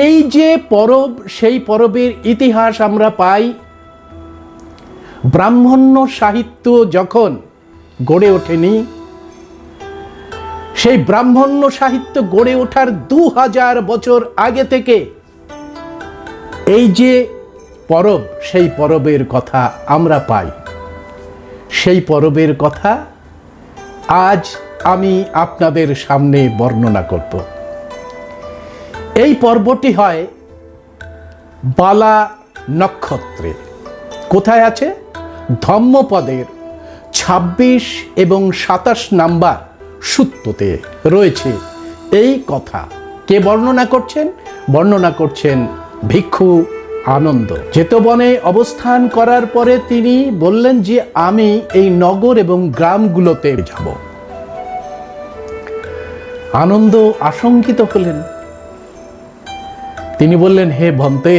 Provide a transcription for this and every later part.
এই যে পরব, সেই পরবের ইতিহাস আমরা পাই ব্রাহ্মণ্য সাহিত্য যখন গড়ে ওঠেনি, সেই ব্রাহ্মণ্য সাহিত্য গড়ে ওঠার 2000 বছর আগে থেকে এই যে পরব, সেই পরবের কথা আমরা পাই। সেই পরবের কথা আজ আমি আপনাদের সামনে বর্ণনা করব। এই পর্বটি হয় বালা নক্ষত্রে। কোথায় আছে? ধম্মপদের 26 এবং 27 নাম্বার সূত্রতে রয়েছে এই কথা। কে বর্ণনা করছেন? বর্ণনা করছেন ভিক্ষু আনন্দ। যেতবনে অবস্থান করার পরে তিনি বললেন যে আমি এই নগর এবং গ্রামগুলোতে যাব। আনন্দ আশঙ্কিত হলেন। তিনি বললেন, হে ভন্তে,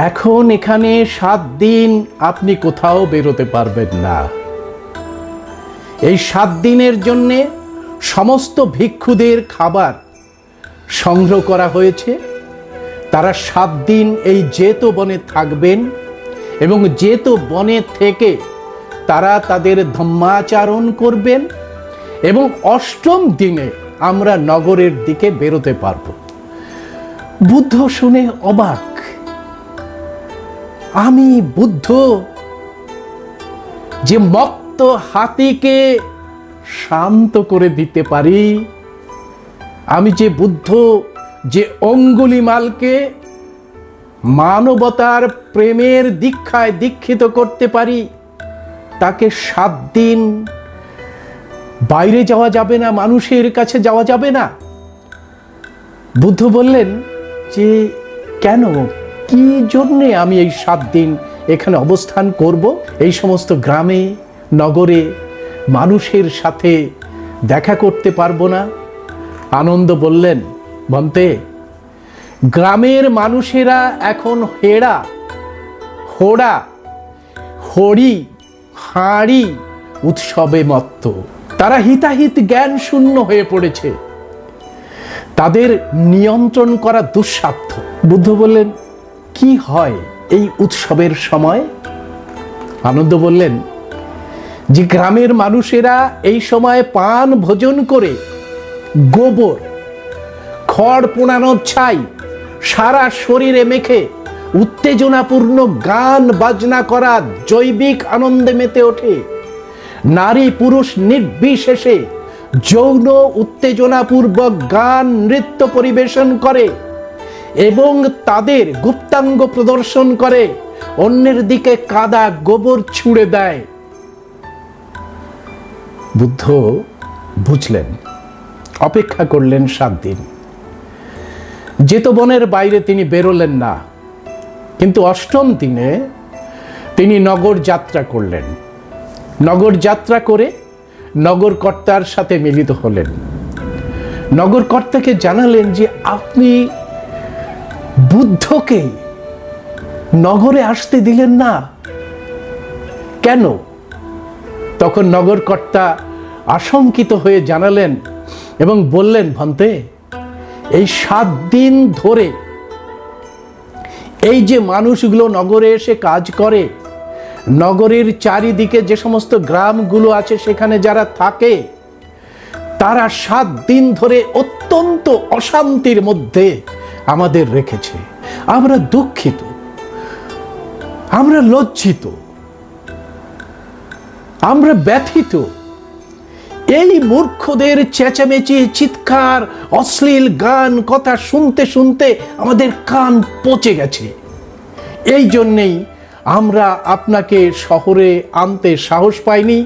এখন এখানে 7 দিন আপনি কোথাও বেরোতে পারবেন না। এই 7 দিনের জন্য সমস্ত ভিক্ষুদের খাবার সংগ্রহ করা হয়েছে। তারা 7 দিন এই যেতো বনে থাকবেন এবং যেতো বনে থেকে তারা তাদের ধম্মাচরণ করবেন এবং 8ম দিনে আমরা নগরের দিকে বেরোতে পারব। বুদ্ধ শুনে অবাক। আমি বুদ্ধ, যে মত্ত হাতিকে শান্ত করে দিতে পারি, আমি যে বুদ্ধ, যে অঙ্গুলিমালকে মানবতার প্রেমের দীক্ষায় দীক্ষিত করতে পারি, তাকে 7 দিন বাইরে যাওয়া যাবে না, মানুষের কাছে যাওয়া যাবে না। বুদ্ধ বললেন যে কেন, কি জন্যে আমি এই 7 দিন এখানে অবস্থান করব? এই সমস্ত গ্রামে নগরে মানুষের সাথে দেখা করতে পারবো না? আনন্দ বললেন, ভন্তে, গ্রামের মানুষেরা এখন হেড়া, হোড়া, হরি, হাঁড়ি উৎসবে মত্ত। তারা হিতাহিত জ্ঞান শূন্য হয়ে পড়েছে। তাদের নিয়ন্ত্রণ করা দুঃসাধ্য। বুদ্ধ বললেন, কি হয় এই উৎসবের সময়? আনন্দ বললেন যে গ্রামের মানুষেরা এই সময় পান ভোজন করে গোবর, খড় পোড়ানোর ছাই সারা শরীরে মেখে উত্তেজনাপূর্ণ গান বাজনা করা জৈবিক আনন্দে মেতে ওঠে। নারী পুরুষ নির্বিশেষে যৌন উত্তেজনাপূর্বক গান নৃত্য পরিবেশন করে এবং তাদের গুপ্তাঙ্গ প্রদর্শন করে, অন্যের দিকে কাদা গোবর ছুঁড়ে দেয়। বুদ্ধ বুঝলেন, অপেক্ষা করলেন 7 দিন। যেতবনের বাইরে তিনি বেরোলেন না, কিন্তু 8ম দিনে তিনি নগর যাত্রা করলেন। নগর যাত্রা করে নগরকর্তার সাথে মিলিত হলেন। নগরকর্তাকে জানালেন যে আপনি বুদ্ধকে নগরে আসতে দিলেন না কেন? তখন নগরকর্তা আশঙ্কিত হয়ে জানালেন এবং বললেন, ভন্তে, এই 7 দিন ধরে এই যে মানুষগুলো নগরে এসে কাজ করে, নগরের চারিদিকে যে সমস্ত গ্রামগুলো আছে সেখানে যারা থাকে, তারা 7 দিন ধরে অত্যন্ত অশান্তির মধ্যে আমাদের রেখেছে। আমরা দুঃখিত, আমরা লজ্জিত, আমরা ব্যথিত। এই মূর্খদের চেঁচামেচি, চিৎকার, অশ্লীল গান কথা শুনতে শুনতে আমাদের কান পচে গেছে। এই জন্যেই আমরা আপনাকে শহরে আনতে সাহস পাইনি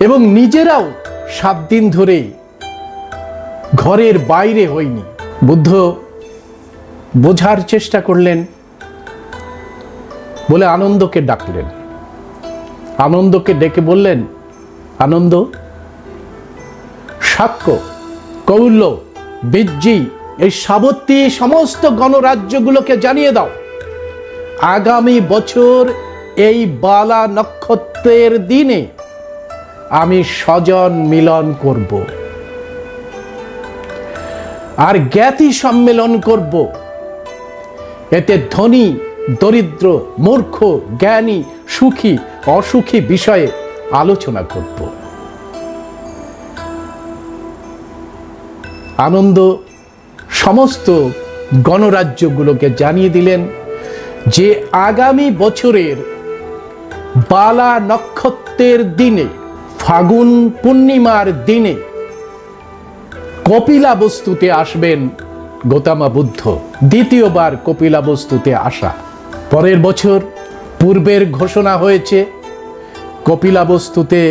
এবং নিজেরাও 7 দিন ধরে ঘরের বাইরে হইনি। বুদ্ধ বোঝার চেষ্টা করলেন বলে আনন্দকে ডাকলেন। আনন্দকে ডেকে বললেন, আনন্দ, শাক্য, কৌল্য, বিজ্জি, এই সাবত্যী সমস্ত গণরাজ্যগুলোকে জানিয়ে দাও, আগামী বছর এই বালা নক্ষত্রের দিনে আমি স্বজন মিলন করব। আর জ্ঞাতি সম্মেলন করব। এতে ধনী দরিদ্র মূর্খ জ্ঞানী সুখী অসুখী বিষয়ে আলোচনা করব। আনন্দ সমস্ত গণরাজ্যগুলোকে জানিয়ে দিলেন যে আগামী বছরের বালা নক্ষত্রের দিনে, ফাগুন পূর্ণিমার দিনে কপিলাবস্তুতে আসবেন গৌতম বুদ্ধ। দ্বিতীয়বার কপিলাবস্তুতে আসা। পরের বছর পূর্বের ঘোষণা হয়েছে, কপিলাবস্তুতে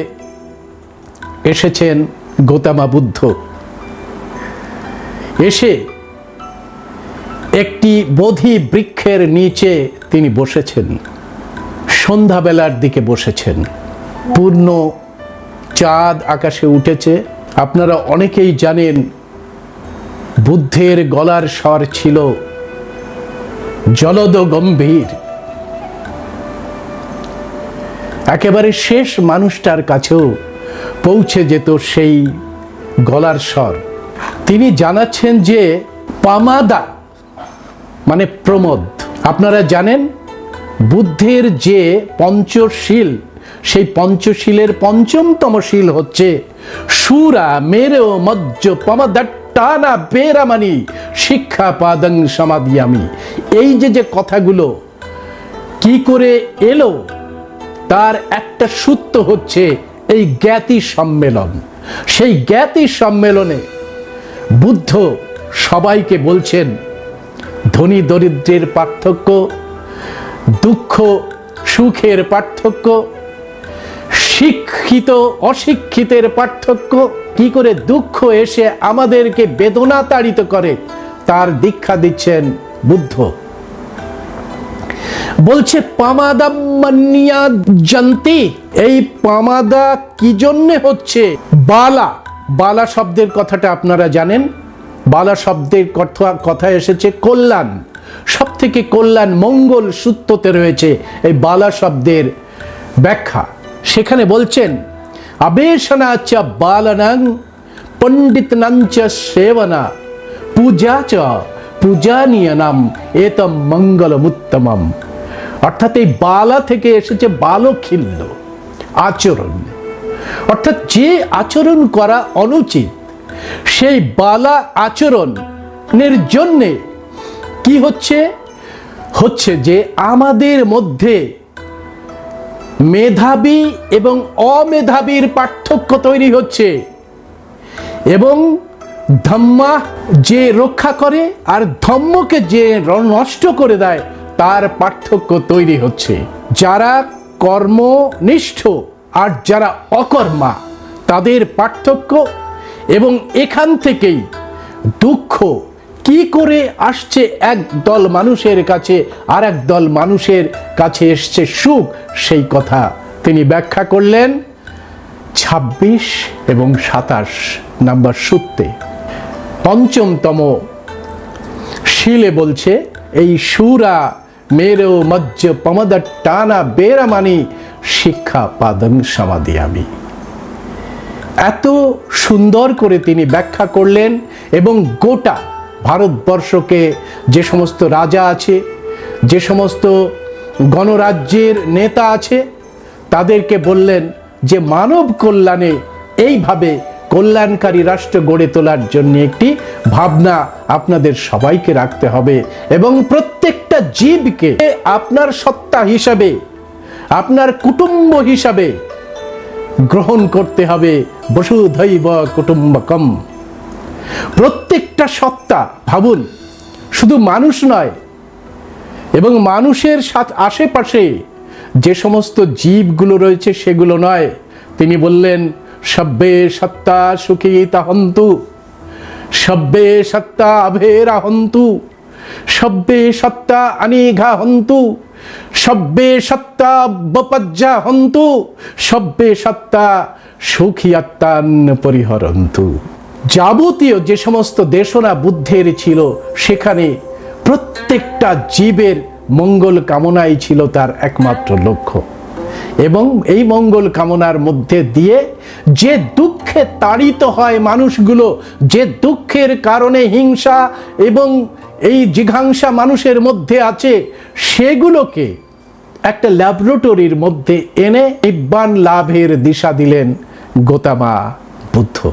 এসেছেন গৌতম বুদ্ধ। এসে একটি বোধি বৃক্ষের নিচে তিনি বসেছেন। সন্ধ্যাবেলার দিকে বসেছেন। পূর্ণ চাঁদ আকাশে উঠেছে। আপনারা অনেকেই জানেন বুদ্ধের গলার স্বর ছিল জলদ গম্ভীর। একেবারে শেষ মানুষটার কাছেও পৌঁছে যেত সেই গলার স্বর। তিনি জানাচ্ছেন যে পামাদা মানে প্রমোদ। আপনারা জানেন বুদ্ধের যে পঞ্চশীল, সেই পঞ্চশীলের পঞ্চমতম শীল হচ্ছে সুরা মেরেও মজ্জ পমদাট্টানা বেরামানি শিক্ষা পাদং সমাধিয়ামি। এই যে কথাগুলো কি করে এলো, তার একটা সূত্র হচ্ছে এই জ্ঞাতি সম্মেলন। সেই জ্ঞাতি সম্মেলনে বুদ্ধ সবাইকে বলছেন ধনী দরিদ্রের পার্থক্য, দুঃখ সুখের পার্থক্য, শিক্ষিত অশিক্ষিতের পার্থক্য, কি করে দুঃখ এসে আমাদেরকে বেদনা তাড়িত করে তার দীক্ষা দিচ্ছেন বুদ্ধ। বলছে পামাদাম্মানিয়া জানতি। এই পামাদা কি জন্যে হচ্ছে? বালা, বালা শব্দের কথাটা আপনারা জানেন। বালা শব্দের কথা এসেছে কল্যাণ। সব থেকে কল্যাণ মঙ্গল সূত্রতে রয়েছে এই বালা শব্দের ব্যাখ্যা। সেখানে বলছেন আবেশনা চ বালানাং পণ্ডিতনাঞ্চ সেবনা পূজা চ পূজানীয়নাম এতম মঙ্গলমুত্তমম। অর্থাৎ এই বালা থেকে এসেছে বালখিল্য আচরণ। অর্থাৎ যে আচরণ করা অনুচিত, সেই বালা আচরণের জন্যে কি হচ্ছে? হচ্ছে যে আমাদের মধ্যে মেধাবী এবং অমেধাবীর পার্থক্য তৈরি হচ্ছে, এবং ধম্মা যে রক্ষা করে আর ধম্মকে যে নষ্ট করে দেয় তার পার্থক্য তৈরি হচ্ছে। যারা কর্মনিষ্ঠ আর যারা অকর্মা তাদের পার্থক্য। এবং এখান থেকেই দুঃখ কি করে আসছে এক দল মানুষের কাছে, আর এক দল মানুষের কাছে এসছে সুখ, সেই কথা তিনি ব্যাখ্যা করলেন ২৬ এবং ২৭ নাম্বার সূত্রে। পঞ্চমতম শিলে বলছে এই সুরা মেরেও মজ্জ পমদাট্টানা বেরামানি শিক্ষা পাদং সমাধিয়ামি। এত সুন্দর করে তিনি ব্যাখ্যা করলেন এবং গোটা ভারতবর্ষকে যে সমস্ত রাজা আছে, যে সমস্ত গণরাজ্যের নেতা আছে, তাদেরকে বললেন যে মানব কল্যাণে এইভাবে কল্যাণকারী রাষ্ট্র গড়ে তোলার জন্য একটি ভাবনা আপনাদের সবাইকে রাখতে হবে এবং প্রত্যেকটা জীবকে আপনার সত্তা হিসাবে, আপনার কুটুম্ব হিসাবে গ্রহণ করতে হবে। বসুধৈব কুটুম্বকম। প্রত্যেকটা সত্তা, ভাবুন, শুধু মানুষ নয়, এবং মানুষের সাথে আশেপাশে যে সমস্ত জীবগুলো রয়েছে সেগুলো নয়। তিনি বললেন সব্বে সত্তা সুখিতা হন্তু, সব্বে সত্তা আভেরা হন্তু, সব্বে সত্তা অনিঘা হন্তু, সব্বে সত্তা বপজ্জা হন্তু, সব্বে সত্তা সুখিয়াত্তান পরিহরন্তু। যাবতীয় যে সমস্ত দেশনা বুদ্ধের ছিল সেখানে প্রত্যেকটা জীবের মঙ্গল কামনাই ছিল তার একমাত্র লক্ষ্য। এবং এই মঙ্গল কামনার মধ্যে দিয়ে যে দুঃখে তাড়িত হয় মানুষগুলো, যে দুঃখের কারণে হিংসা এবং এই জিঘাংসা মানুষের মধ্যে আছে, সেগুলোকে একটা ল্যাবরেটরির মধ্যে এনে নিব্বাণ লাভের দিশা দিলেন গৌতম বুদ্ধ।